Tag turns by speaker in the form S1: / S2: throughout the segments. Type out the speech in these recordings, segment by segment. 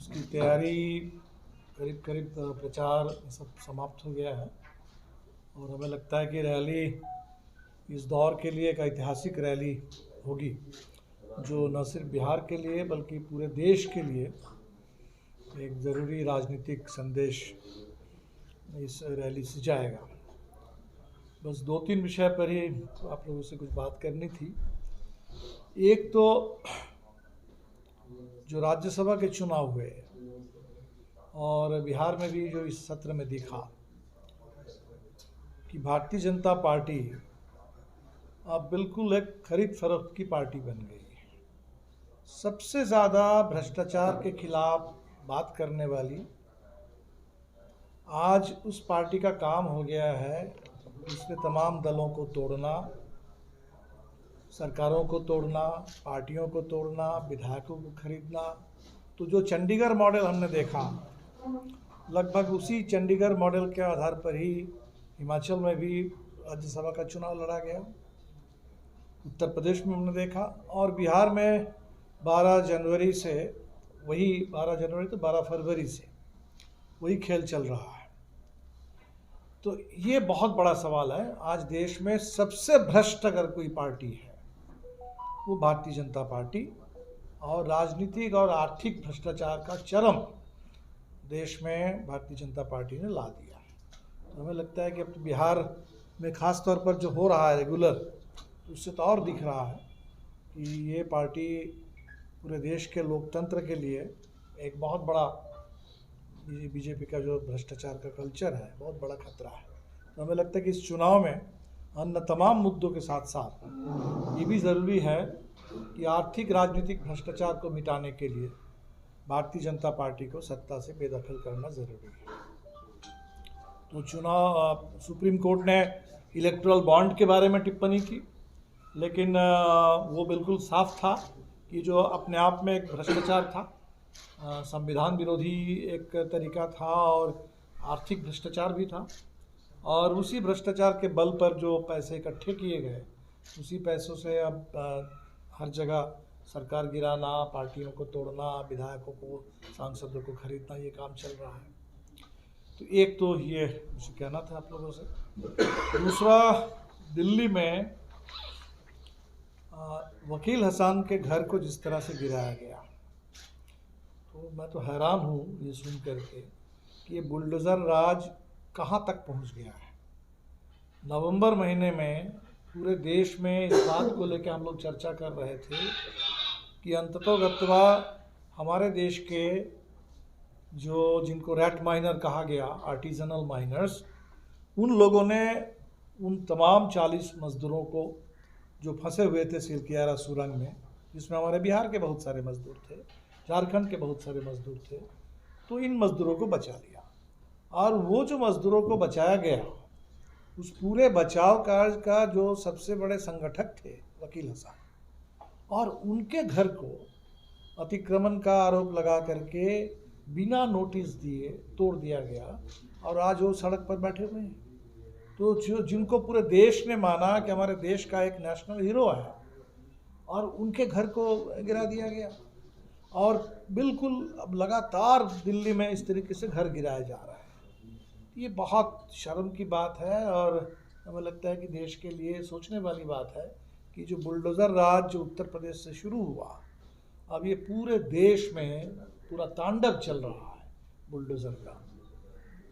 S1: उसकी तैयारी करीब करीब प्रचार सब समाप्त हो गया है और हमें लगता है कि रैली इस दौर के लिए एक ऐतिहासिक रैली होगी जो न सिर्फ बिहार के लिए बल्कि पूरे देश के लिए एक ज़रूरी राजनीतिक संदेश इस रैली से जाएगा। बस 2-3 विषय पर ही आप लोगों से कुछ बात करनी थी। एक तो जो राज्यसभा के चुनाव हुए और बिहार में भी जो इस सत्र में दिखा कि भारतीय जनता पार्टी अब बिल्कुल एक खरीद फरोख्त की पार्टी बन गई है। सबसे ज़्यादा भ्रष्टाचार के खिलाफ बात करने वाली आज उस पार्टी का काम हो गया है उसने तमाम दलों को तोड़ना, सरकारों को तोड़ना, पार्टियों को तोड़ना, विधायकों को खरीदना। तो जो चंडीगढ़ मॉडल हमने देखा, लगभग उसी चंडीगढ़ मॉडल के आधार पर ही हिमाचल में भी राज्यसभा का चुनाव लड़ा गया, उत्तर प्रदेश में हमने देखा और बिहार में 12 जनवरी से वही 12 जनवरी तो 12 फरवरी से वही खेल चल रहा है। तो ये बहुत बड़ा सवाल है। आज देश में सबसे भ्रष्ट अगर कोई पार्टी है वो भारतीय जनता पार्टी, और राजनीतिक और आर्थिक भ्रष्टाचार का चरम देश में भारतीय जनता पार्टी ने ला दिया। तो हमें लगता है कि अब तो बिहार में ख़ास तौर पर जो हो रहा है रेगुलर, उससे तो और दिख रहा है कि ये पार्टी पूरे देश के लोकतंत्र के लिए एक बहुत बड़ा बीजेपी का जो भ्रष्टाचार का कल्चर है बहुत बड़ा खतरा है। तो हमें लगता है कि इस चुनाव में अन्य तमाम मुद्दों के साथ साथ ये भी ज़रूरी है कि आर्थिक राजनीतिक भ्रष्टाचार को मिटाने के लिए भारतीय जनता पार्टी को सत्ता से बेदखल करना ज़रूरी है। तो चुनाव सुप्रीम कोर्ट ने इलेक्टोरल बॉन्ड के बारे में टिप्पणी की, लेकिन वो बिल्कुल साफ था कि जो अपने आप में एक भ्रष्टाचार था, संविधान विरोधी एक तरीका था और आर्थिक भ्रष्टाचार भी था। और उसी भ्रष्टाचार के बल पर जो पैसे इकट्ठे किए गए, उसी पैसों से अब हर जगह सरकार गिराना, पार्टियों को तोड़ना, विधायकों को, सांसदों को खरीदना, ये काम चल रहा है। तो एक तो ये मुझे कहना था आप लोगों से। दूसरा, दिल्ली में वकील हसन के घर को जिस तरह से गिराया गया, तो मैं तो हैरान हूँ ये सुन करके कि ये बुलडोज़र राज कहाँ तक पहुँच गया है। नवंबर महीने में पूरे देश में इस बात को लेकर हम लोग चर्चा कर रहे थे कि अंततोगत्वा हमारे देश के जो जिनको रैट माइनर कहा गया, आर्टिजनल माइनर्स, उन लोगों ने उन तमाम 40 मज़दूरों को जो फंसे हुए थे सिलकियारा सुरंग में, जिसमें हमारे बिहार के बहुत सारे मज़दूर थे, झारखंड के बहुत सारे मज़दूर थे, तो इन मज़दूरों को बचा लिया। और वो जो मज़दूरों को बचाया गया, उस पूरे बचाव कार्य का जो सबसे बड़े संगठक थे वकील हसन, और उनके घर को अतिक्रमण का आरोप लगा करके बिना नोटिस दिए तोड़ दिया गया और आज वो सड़क पर बैठे हुए हैं। तो जो जिनको पूरे देश ने माना कि हमारे देश का एक नेशनल हीरो है, और उनके घर को गिरा दिया गया। और बिल्कुल अब लगातार दिल्ली में इस तरीके से घर गिराया जा रहा है। ये बहुत शर्म की बात है और हमें लगता है कि देश के लिए सोचने वाली बात है कि जो बुलडोज़र राज जो उत्तर प्रदेश से शुरू हुआ, अब ये पूरे देश में पूरा तांडव चल रहा है बुलडोज़र का।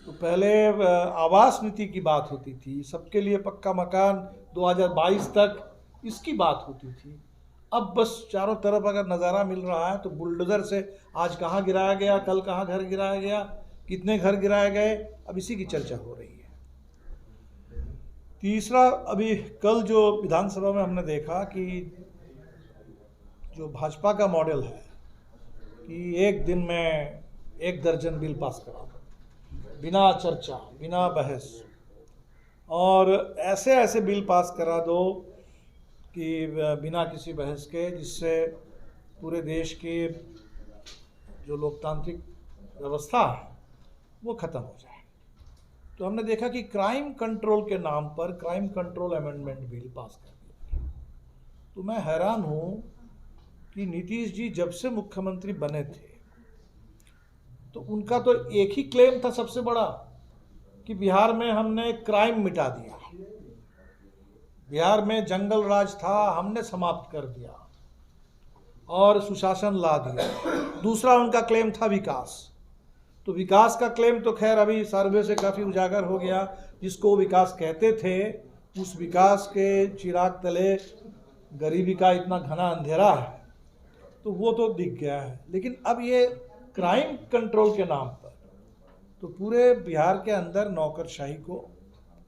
S1: तो पहले आवास नीति की बात होती थी, सबके लिए पक्का मकान 2022 तक इसकी बात होती थी। अब बस चारों तरफ अगर नज़ारा मिल रहा है तो बुलडोज़र से आज कहाँ गिराया गया, कल कहाँ घर गिराया गया, कितने घर गिराए गए, अब इसी की चर्चा हो रही है। तीसरा, अभी कल जो विधानसभा में हमने देखा कि जो भाजपा का मॉडल है कि एक दिन में 1 दर्जन बिल पास करा दो बिना चर्चा, बिना बहस, और ऐसे ऐसे बिल पास करा दो कि बिना किसी बहस के, जिससे पूरे देश की जो लोकतांत्रिक व्यवस्था है वो ख़त्म हो जाए। तो हमने देखा कि क्राइम कंट्रोल के नाम पर crime control amendment bill pass कर दिया। तो मैं हैरान हूँ कि नीतीश जी जब से मुख्यमंत्री बने थे तो उनका तो एक ही क्लेम था सबसे बड़ा कि बिहार में हमने क्राइम मिटा दिया, बिहार में जंगल राज था हमने समाप्त कर दिया और सुशासन ला दिया। दूसरा उनका क्लेम था विकास। तो विकास का क्लेम तो खैर अभी सर्वे से काफ़ी उजागर हो गया, जिसको विकास कहते थे उस विकास के चिराग तले गरीबी का इतना घना अंधेरा है, तो वो तो दिख गया है। लेकिन अब ये क्राइम कंट्रोल के नाम पर तो पूरे बिहार के अंदर नौकरशाही को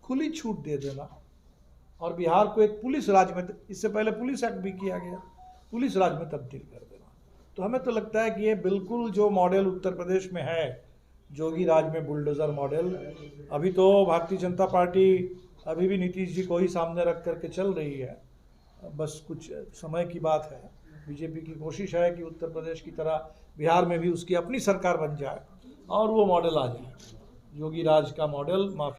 S1: खुली छूट दे देना और बिहार को एक पुलिस राज में, इससे पहले पुलिस एक्ट भी किया गया, पुलिस राज में तब्दील कर देना, तो हमें तो लगता है कि ये बिल्कुल जो मॉडल उत्तर प्रदेश में है, जोगी राज में बुलडोज़र मॉडल, अभी तो भारतीय जनता पार्टी अभी भी नीतीश जी को ही सामने रख करके चल रही है, बस कुछ समय की बात है। बीजेपी की कोशिश है कि उत्तर प्रदेश की तरह बिहार में भी उसकी अपनी सरकार बन जाए और वो मॉडल आ जाए, योगी राज का मॉडल माफी